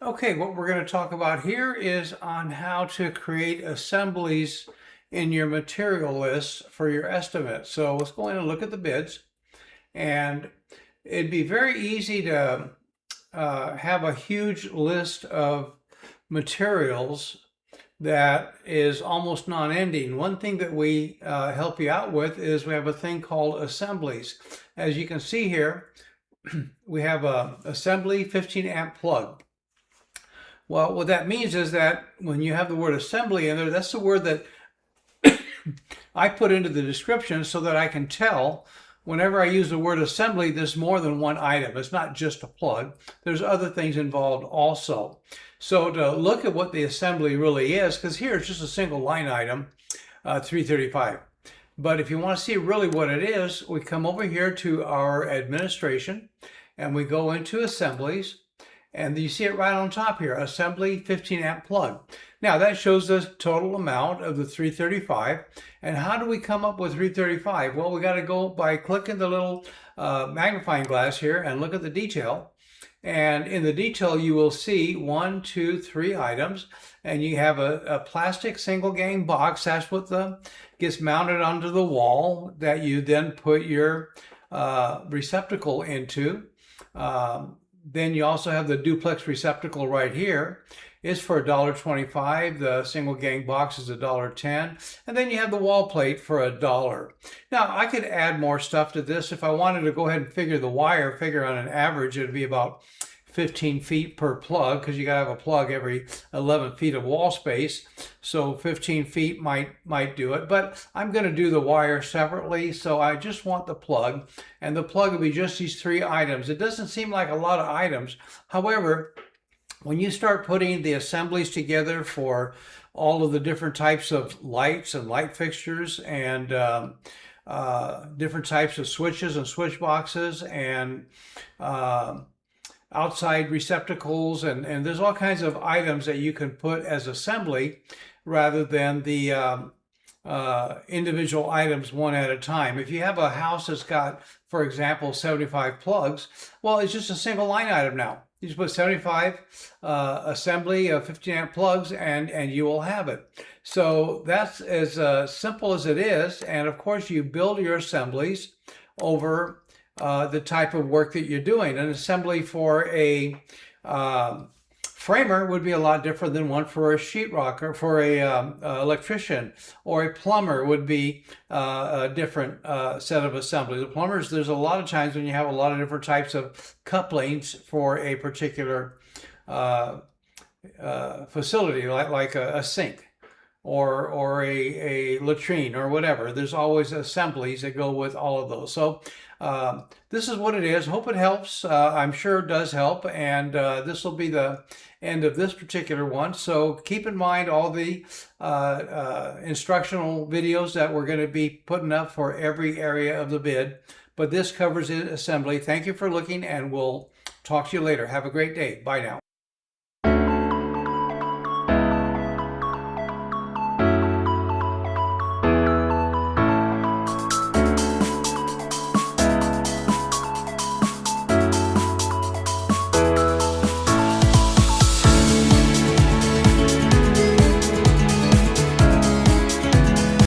Okay, what we're going to talk about here is on how to create assemblies in your material list for your estimate. So let's go in and look at the bids. And it'd be very easy to have a huge list of materials that is almost non-ending. One thing that we help you out with is we have a thing called assemblies. As you can see here, we have a assembly 15 amp plug. Well, what that means is that when you have the word assembly in there, that's the word that I put into the description so that I can tell whenever I use the word assembly, there's more than one item. It's not just a plug. There's other things involved also. So to look at what the assembly really is, because here it's just a single line item, 335. But if you want to see really what it is, we come over here to our administration and we go into assemblies. And you see it right on top here, assembly 15 amp plug. Now that shows the total amount of the 335. And how do we come up with 335? Well, we got to go by clicking the little magnifying glass here and look at the detail. And in the detail, you will see 1, 2, 3 items. And you have a plastic single gang box. That's what gets mounted onto the wall that you then put your receptacle into. Then you also have the duplex receptacle right here. It's for $1.25. The single gang box is $1.10. And then you have the wall plate for $1. Now, I could add more stuff to this. If I wanted to go ahead and figure the wire, figure on an average, it'd be about 15 feet per plug, because you gotta have a plug every 11 feet of wall space. So 15 feet might do it, but I'm gonna do the wire separately. So I just want the plug, and the plug will be just these 3 items. It doesn't seem like a lot of items. However, when you start putting the assemblies together for all of the different types of lights and light fixtures and different types of switches and switch boxes and outside receptacles, and there's all kinds of items that you can put as assembly rather than the individual items one at a time. If you have a house that's got, for example, 75 plugs, well, it's just a single line item now. You just put 75 assembly of 15 amp plugs and you will have it. So that's as simple as it is. And of course, you build your assemblies over the type of work that you're doing. An assembly for a framer would be a lot different than one for a sheetrocker, for a electrician, or a plumber would be a different set of assemblies. The plumbers, there's a lot of times when you have a lot of different types of couplings for a particular facility, like a sink or a latrine or whatever. There's always assemblies that go with all of those. So this is what it is. Hope it helps. I'm sure it does help. And this will be the end of this particular one. So keep in mind all the instructional videos that we're going to be putting up for every area of the bid. But this covers it, assembly. Thank you for looking, and we'll talk to you later. Have a great day. Bye now.